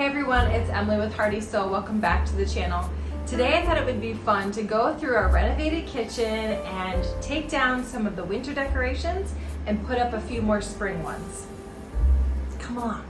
Hey everyone, it's Emily with Hearty, so welcome back to the channel. Today I thought it would be fun to go through our renovated kitchen and take down some of the winter decorations and put up a few more spring ones. Come along.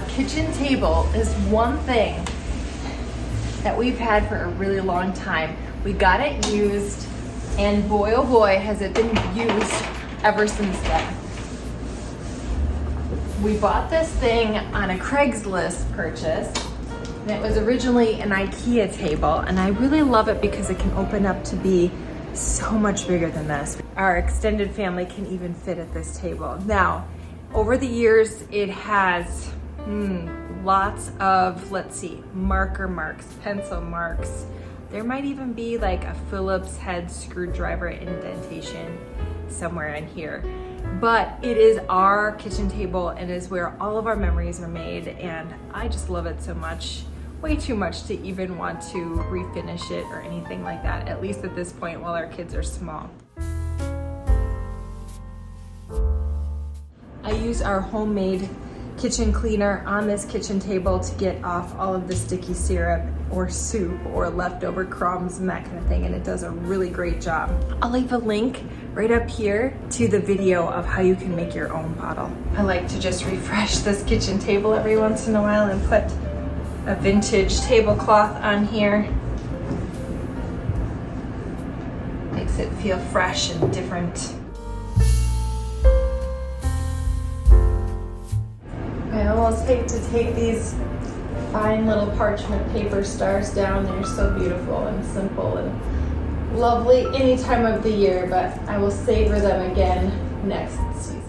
Kitchen table is one thing that we've had for a really long time. We got it used, and boy oh boy has it been used ever since then. We bought this thing on a Craigslist purchase, and it was originally an IKEA table, and I really love it because it can open up to be so much bigger than this. Our extended family can even fit at this table. Now, over the years, it has lots of, let's see, marker marks, pencil marks. There might even be like a Phillips head screwdriver indentation somewhere in here. But it is our kitchen table and is where all of our memories are made, and I just love it so much. Way too much to even want to refinish it or anything like that, at least at this point while our kids are small. I use our homemade kitchen cleaner on this kitchen table to get off all of the sticky syrup or soup or leftover crumbs and that kind of thing, and it does a really great job. I'll leave a link right up here to the video of how you can make your own bottle. I like to just refresh this kitchen table every once in a while and put a vintage tablecloth on here. Makes it feel fresh and different. I almost hate to take these fine little parchment paper stars down. They're so beautiful and simple and lovely any time of the year, but I will savor them again next season.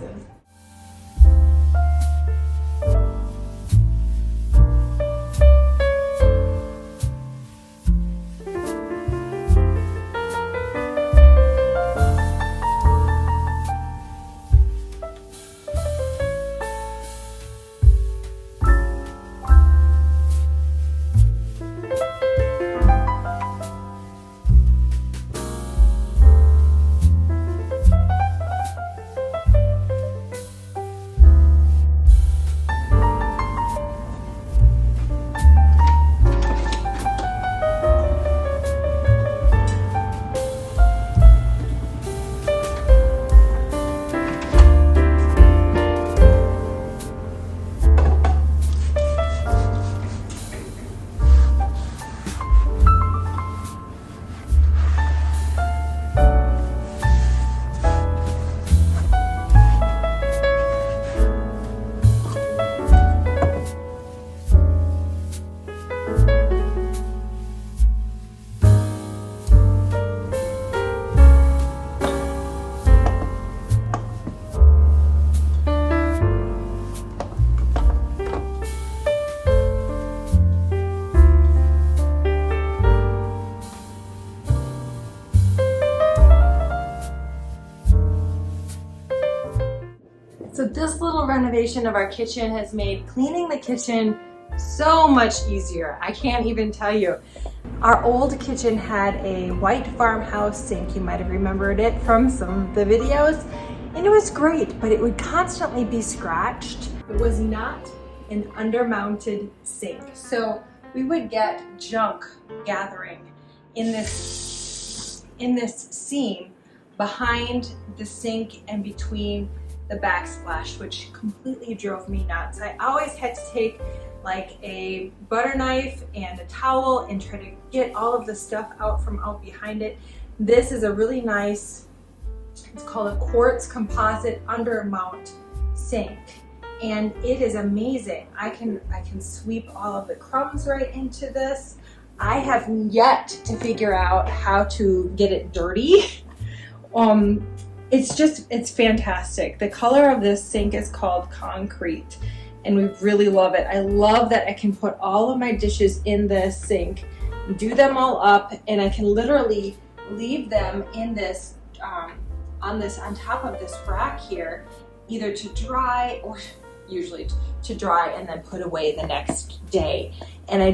So this little renovation of our kitchen has made cleaning the kitchen so much easier. I can't even tell you. Our old kitchen had a white farmhouse sink. You might have remembered it from some of the videos. And it was great, but it would constantly be scratched. It was not an undermounted sink. So we would get junk gathering in this seam behind the sink and between the backsplash, which completely drove me nuts. I always had to take like a butter knife and a towel and try to get all of the stuff out from out behind it. This is a really nice, it's called a quartz composite undermount sink, and it is amazing. I can sweep all of the crumbs right into this. I have yet to figure out how to get it dirty. It's fantastic. The color of this sink is called concrete, and we really love it. I love that I can put all of my dishes in this sink, do them all up, and I can literally leave them in this, on top of this rack here, either to dry or usually to dry and then put away the next day. And I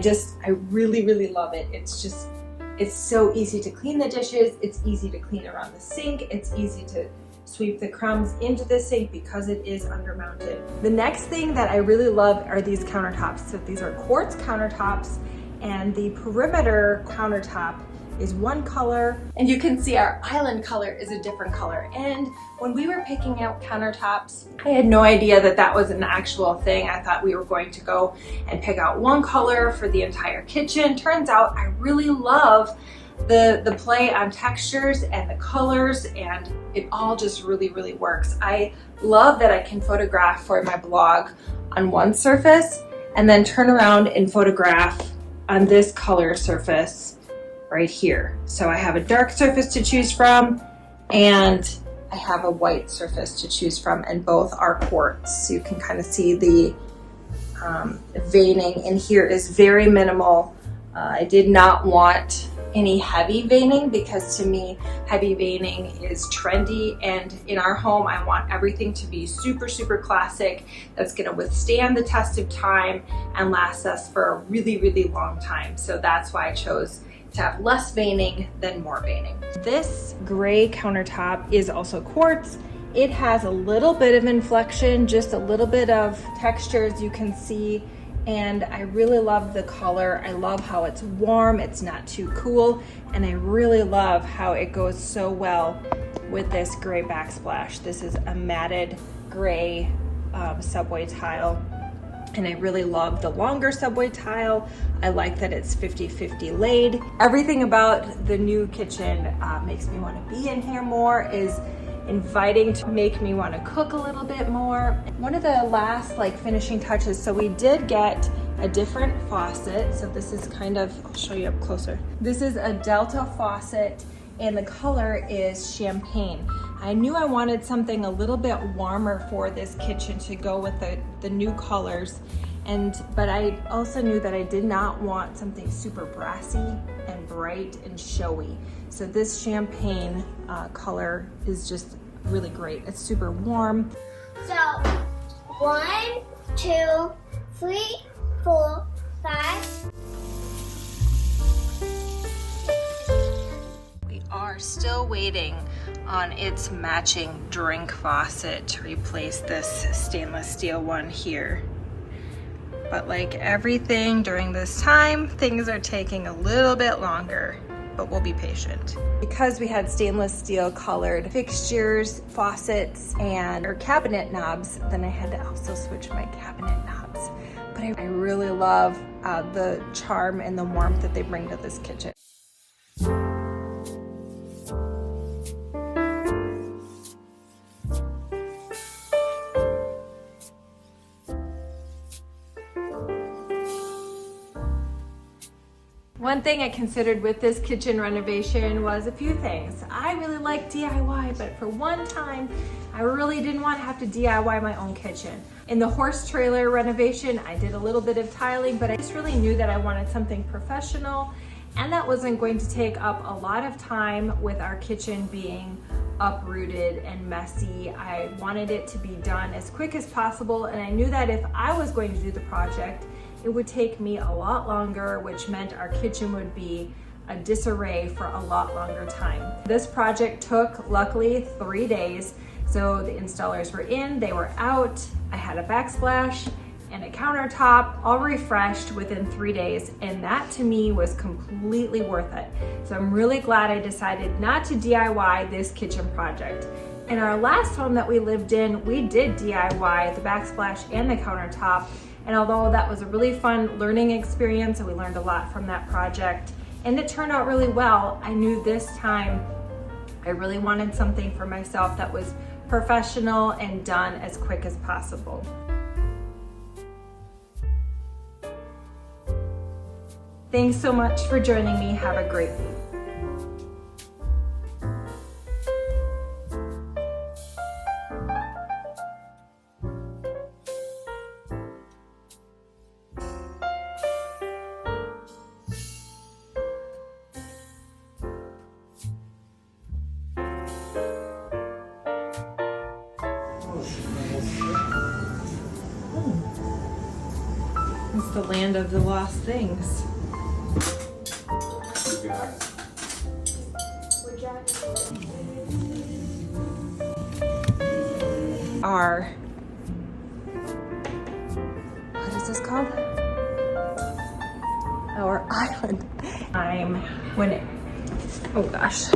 really, really love it. It's so easy to clean the dishes. It's easy to clean around the sink. It's easy to sweep the crumbs into the sink because it is undermounted. The next thing that I really love are these countertops. So these are quartz countertops, and the perimeter countertop is one color, and you can see our island color is a different color. And when we were picking out countertops, I had no idea that that was an actual thing. I thought we were going to go and pick out one color for the entire kitchen. Turns out I really love the play on textures and the colors, and it all just really, really works. I love that I can photograph for my blog on one surface and then turn around and photograph on this color surface right here. So I have a dark surface to choose from and I have a white surface to choose from, and both are quartz. So you can kind of see the veining in here is very minimal. I did not want any heavy veining because to me heavy veining is trendy, and in our home I want everything to be super, super classic, that's going to withstand the test of time and last us for a really, really long time. So that's why I chose to have less veining than more veining. This gray countertop is also quartz. It has a little bit of inflection, just a little bit of texture as you can see, and I really love the color. I love how it's warm, it's not too cool, and I really love how it goes so well with this gray backsplash. This is a matted gray subway tile, and I really love the longer subway tile. I like that it's 50-50 laid. Everything about the new kitchen makes me want to be in here more, is inviting to make me want to cook a little bit more. One of the last finishing touches, so we did get a different faucet. So this is kind of, I'll show you up closer. This is a Delta faucet and the color is champagne. I knew I wanted something a little bit warmer for this kitchen to go with the new colors, but I also knew that I did not want something super brassy and bright and showy. So this champagne color is just really great. It's super warm. So 1, 2, 3, 4, 5. We are still waiting on its matching drink faucet to replace this stainless steel one here. But like everything during this time, things are taking a little bit longer, but we'll be patient. Because we had stainless steel colored fixtures, faucets, and our cabinet knobs, then I had to also switch my cabinet knobs. But I really love the charm and the warmth that they bring to this kitchen. One thing I considered with this kitchen renovation was a few things. I really like DIY, but for one time, I really didn't want to have to DIY my own kitchen. In the horse trailer renovation, I did a little bit of tiling, but I just really knew that I wanted something professional, and that wasn't going to take up a lot of time with our kitchen being uprooted and messy. I wanted it to be done as quick as possible, and I knew that if I was going to do the project, it would take me a lot longer, which meant our kitchen would be a disarray for a lot longer time. This project took, luckily, 3 days. So the installers were in, they were out. I had a backsplash and a countertop all refreshed within 3 days, and that to me was completely worth it. So I'm really glad I decided not to DIY this kitchen project. In our last home that we lived in, we did DIY the backsplash and the countertop. And although that was a really fun learning experience and we learned a lot from that project and it turned out really well, I knew this time I really wanted something for myself that was professional and done as quick as possible. Thanks so much for joining me. Have a great week. It's the land of the lost things. You got it. Our, what is this called? Our island. I'm winning. Oh gosh.